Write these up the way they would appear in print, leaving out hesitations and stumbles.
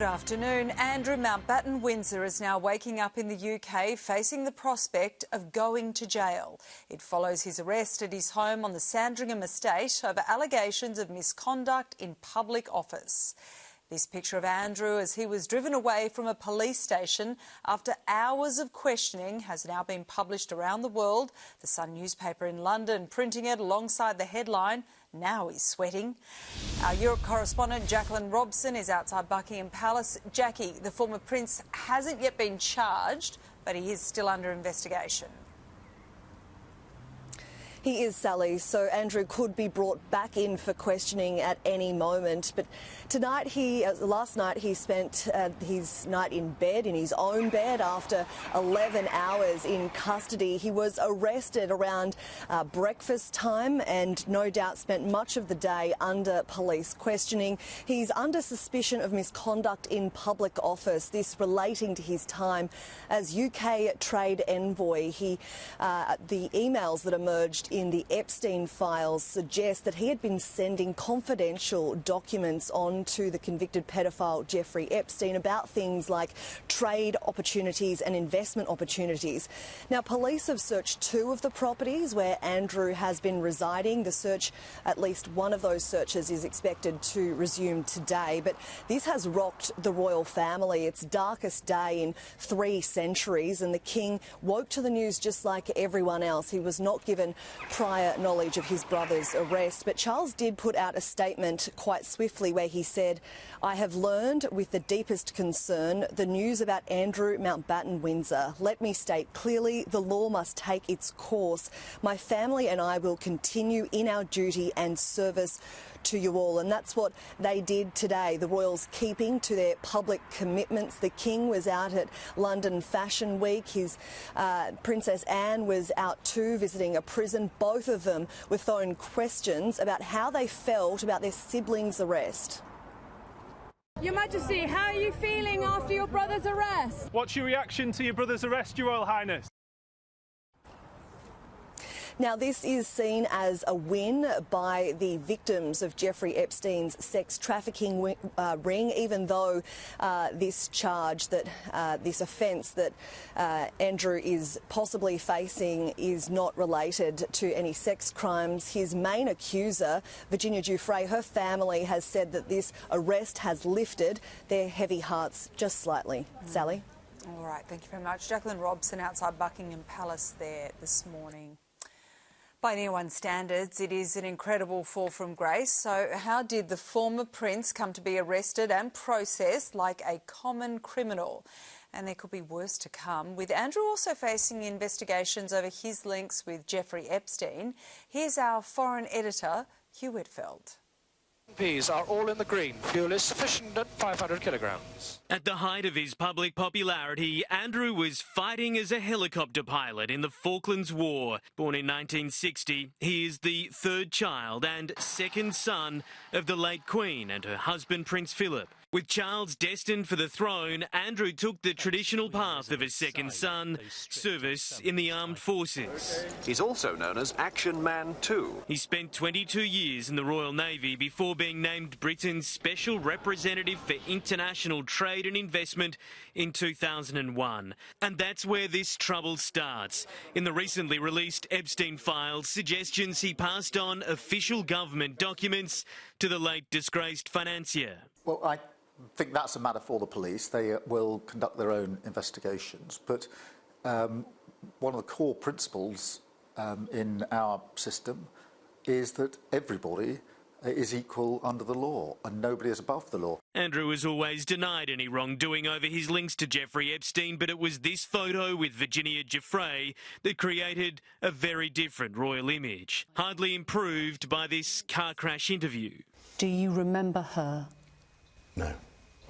Good afternoon. Andrew Mountbatten Windsor is now waking up in the UK facing the prospect of going to jail. It follows his arrest at his home on the Sandringham estate over allegations of misconduct in public office. This picture of Andrew as he was driven away from a police station after hours of questioning has now been published around the world. The Sun newspaper in London printing it alongside the headline, "Now he's sweating." Our Europe correspondent Jacqueline Robson is outside Buckingham Palace. Jackie, the former prince hasn't yet been charged, but he is still under investigation. He is, Sally, so Andrew could be brought back in for questioning at any moment. But last night he spent his night in bed, in his own bed, after 11 hours in custody. He was arrested around breakfast time and no doubt spent much of the day under police questioning. He's under suspicion of misconduct in public office, this relating to his time as UK trade envoy. The emails that emerged in the Epstein files suggest that he had been sending confidential documents on to the convicted pedophile Jeffrey Epstein about things like trade opportunities and investment opportunities. Now, police have searched two of the properties where Andrew has been residing. The search, at least one of those searches, is expected to resume today. But this has rocked the royal family. It's darkest day in 3 centuries, and the king woke to the news just like everyone else. He was not given prior knowledge of his brother's arrest, but Charles did put out a statement quite swiftly where he said, "I have learned with the deepest concern the news about Andrew Mountbatten Windsor. Let me state clearly, the law must take its course. My family and I will continue in our duty and service to you all." And that's what they did today. The royals keeping to their public commitments. The king was out at London Fashion Week. His Princess Anne was out too, visiting a prison. Both of them were throwing questions about how they felt about their siblings' arrest. Your Majesty, how are you feeling after your brother's arrest? What's your reaction to your brother's arrest, Your Royal Highness? Now, this is seen as a win by the victims of Jeffrey Epstein's sex trafficking ring, even though this charge, this offence that Andrew is possibly facing is not related to any sex crimes. His main accuser, Virginia Giuffre, her family has said that this arrest has lifted their heavy hearts just slightly. Sally? All right, thank you very much. Jacqueline Robson outside Buckingham Palace there this morning. By anyone's standards, it is an incredible fall from grace. So how did the former prince come to be arrested and processed like a common criminal? And there could be worse to come, with Andrew also facing investigations over his links with Jeffrey Epstein. Here's our foreign editor, Hugh Whitfield. MPs are all in the green. Fuel is sufficient at 500 kilograms. At the height of his public popularity, Andrew was fighting as a helicopter pilot in the Falklands War. Born in 1960, he is the third child and second son of the late Queen and her husband Prince Philip. With Charles destined for the throne, Andrew took the traditional path of his second son, service in the armed forces. He's also known as Action Man 2. He spent 22 years in the Royal Navy before being named Britain's Special Representative for International Trade and Investment in 2001. And that's where this trouble starts. In the recently released Epstein files, suggestions he passed on official government documents to the late disgraced financier. Well, I think that's a matter for the police. They will conduct their own investigations. But one of the core principles in our system is that everybody is equal under the law and nobody is above the law. Andrew has always denied any wrongdoing over his links to Jeffrey Epstein, but it was this photo with Virginia Giuffre that created a very different royal image, hardly improved by this car crash interview. Do you remember her? No.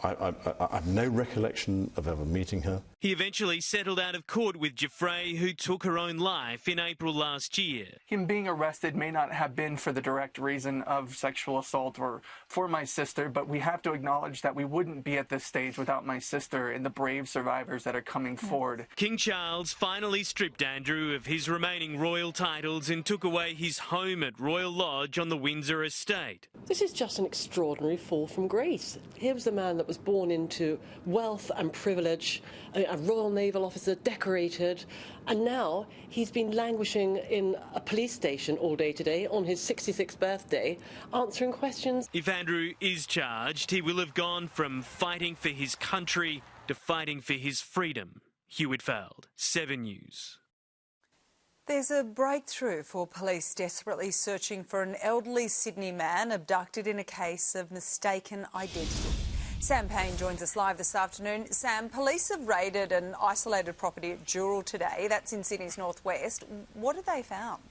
I have no recollection of ever meeting her. He eventually settled out of court with Giuffre, who took her own life in April last year. Him being arrested may not have been for the direct reason of sexual assault or for my sister, but we have to acknowledge that we wouldn't be at this stage without my sister and the brave survivors that are coming forward. King Charles finally stripped Andrew of his remaining royal titles and took away his home at Royal Lodge on the Windsor estate. This is just an extraordinary fall from grace. Here was a man that was born into wealth and privilege, a Royal Naval officer, decorated, and now he's been languishing in a police station all day today on his 66th birthday, answering questions. If Andrew is charged, he will have gone from fighting for his country to fighting for his freedom. Hugh Whitfield, 7 News. There's a breakthrough for police desperately searching for an elderly Sydney man abducted in a case of mistaken identity. Sam Payne joins us live this afternoon. Sam, police have raided an isolated property at Dural today. That's in Sydney's northwest. What have they found?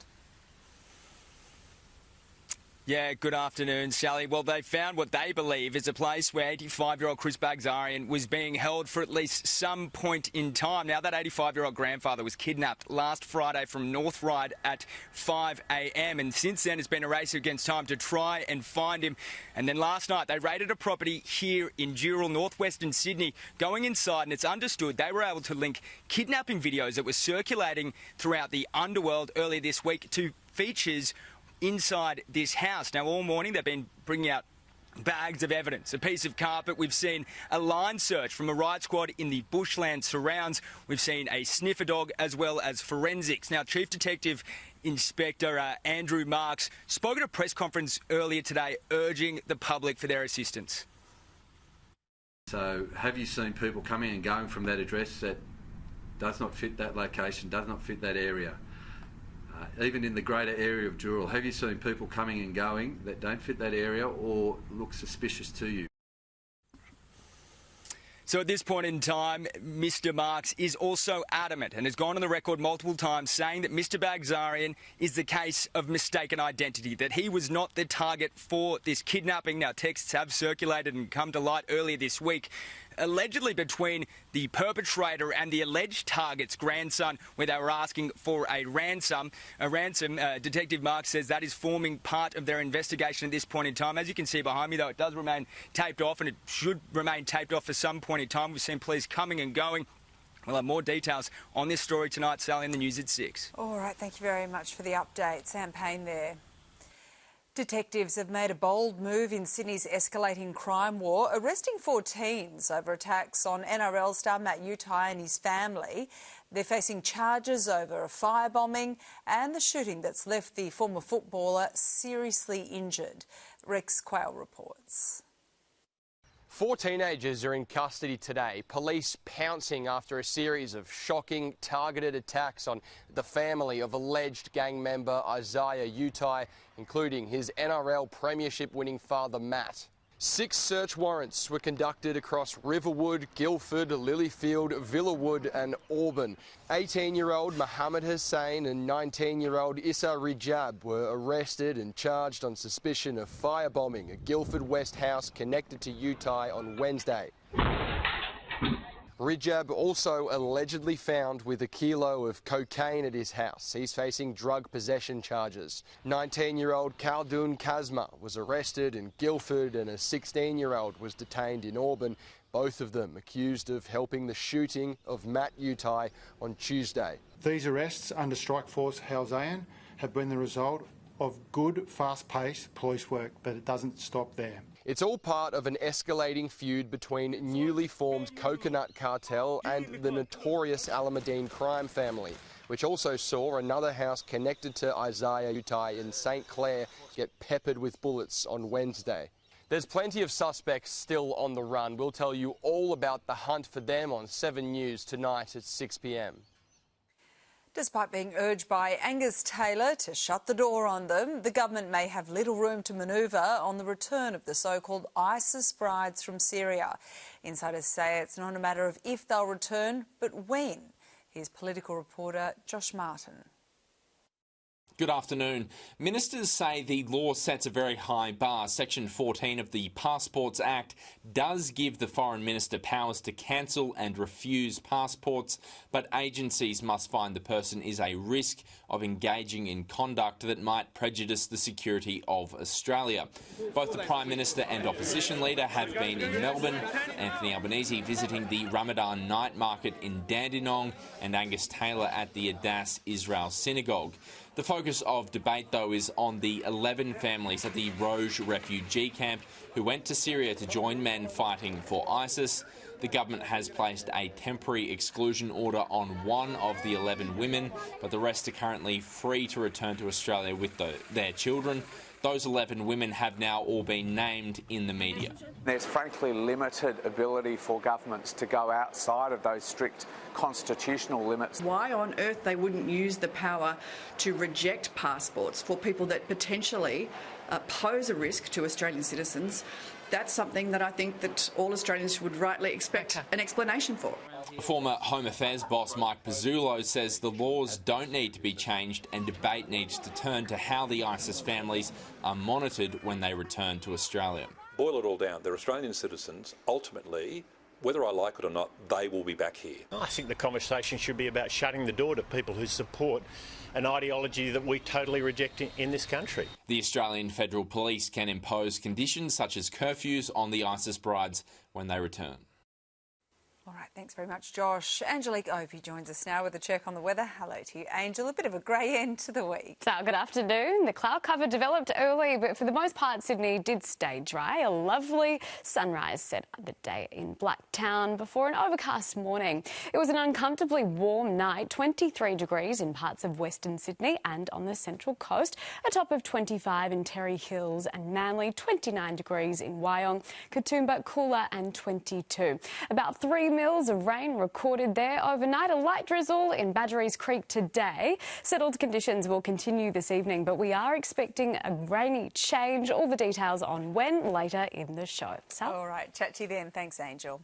Yeah, good afternoon, Sally. Well, they found what they believe is a place where 85-year-old Chris Bagzarian was being held for at least some point in time. Now, that 85-year-old grandfather was kidnapped last Friday from North Ryde at 5 a.m. and since then it's been a race against time to try and find him. And then last night they raided a property here in Dural, northwestern Sydney. Going inside, and it's understood they were able to link kidnapping videos that were circulating throughout the underworld earlier this week to features inside this house. Now, all morning they've been bringing out bags of evidence, a piece of carpet. We've seen a line search from a riot squad in the bushland surrounds. We've seen a sniffer dog as well as forensics. Now, Chief Detective Inspector Andrew Marks spoke at a press conference earlier today urging the public for their assistance. So have you seen people coming and going from that address that does not fit that location, does not fit that area? Even in the greater area of Dural, have you seen people coming and going that don't fit that area or look suspicious to you? So at this point in time, Mr Marks is also adamant and has gone on the record multiple times saying that Mr Bagzarian is the case of mistaken identity, that he was not the target for this kidnapping. Now, texts have circulated and come to light earlier this week, allegedly between the perpetrator and the alleged target's grandson, where they were asking for a ransom. Detective Marks says that is forming part of their investigation at this point in time. As you can see behind me, though, it does remain taped off, and it should remain taped off for some point in time. We've seen police coming and going. We'll have more details on this story tonight, Sally, in the news at 6. All right, thank you very much for the update. Sam Payne there. Detectives have made a bold move in Sydney's escalating crime war, arresting 4 teens over attacks on NRL star Matt Utai and his family. They're facing charges over a firebombing and the shooting that's left the former footballer seriously injured. Rex Quayle reports. 4 teenagers are in custody today, police pouncing after a series of shocking, targeted attacks on the family of alleged gang member Isaiah Utai, including his NRL premiership-winning father, Matt. 6 search warrants were conducted across Riverwood, Guildford, Lilyfield, Villawood and Auburn. 18-year-old Mohammed Hussain and 19-year-old Issa Rijab were arrested and charged on suspicion of firebombing a Guildford West house connected to Utai on Wednesday. Rijab also allegedly found with a kilo of cocaine at his house. He's facing drug possession charges. 19-year-old Khaldun Kazma was arrested in Guildford and a 16-year-old was detained in Auburn, both of them accused of helping the shooting of Matt Utai on Tuesday. These arrests under Strikeforce Halzayan have been the result of good, fast-paced police work, but it doesn't stop there. It's all part of an escalating feud between newly formed Coconut Cartel and the notorious Alameddine crime family, which also saw another house connected to Isaiah Utai in St Clair get peppered with bullets on Wednesday. There's plenty of suspects still on the run. We'll tell you all about the hunt for them on 7 News tonight at 6 p.m. Despite being urged by Angus Taylor to shut the door on them, the government may have little room to manoeuvre on the return of the so-called ISIS brides from Syria. Insiders say it's not a matter of if they'll return, but when. Here's political reporter Josh Martin. Good afternoon. Ministers say the law sets a very high bar. Section 14 of the Passports Act does give the Foreign Minister powers to cancel and refuse passports, but agencies must find the person is a risk of engaging in conduct that might prejudice the security of Australia. Both the Prime Minister and Opposition Leader have been in Melbourne, Anthony Albanese visiting the Ramadan night market in Dandenong and Angus Taylor at the Adass Israel Synagogue. The focus of debate, though, is on the 11 families at the Roj refugee camp who went to Syria to join men fighting for ISIS. The government has placed a temporary exclusion order on one of the 11 women, but the rest are currently free to return to Australia with their children. Those 11 women have now all been named in the media. There's frankly limited ability for governments to go outside of those strict constitutional limits. Why on earth they wouldn't use the power to reject passports for people that potentially pose a risk to Australian citizens, that's something that I think that all Australians would rightly expect an explanation for. Former Home Affairs boss Mike Pizzullo says the laws don't need to be changed and debate needs to turn to how the ISIS families are monitored when they return to Australia. Boil it all down. They're Australian citizens. Ultimately, whether I like it or not, they will be back here. I think the conversation should be about shutting the door to people who support an ideology that we totally reject in this country. The Australian Federal Police can impose conditions such as curfews on the ISIS brides when they return. All right, thanks very much, Josh. Angelique Opie joins us now with a check on the weather. Hello to you, Angel. A bit of a grey end to the week. So, good afternoon. The cloud cover developed early, but for the most part, Sydney did stay dry. A lovely sunrise set the day in Blacktown before an overcast morning. It was an uncomfortably warm night, 23 degrees in parts of Western Sydney and on the Central Coast, a top of 25 in Terry Hills and Manly, 29 degrees in Wyong, Katoomba, Coolah and 22. About 3 mils of rain recorded there overnight. A light drizzle in Badgerys Creek today. Settled conditions will continue this evening, but we are expecting a rainy change. All the details on when later in the show. So. All right, chat to you then. Thanks, Angel.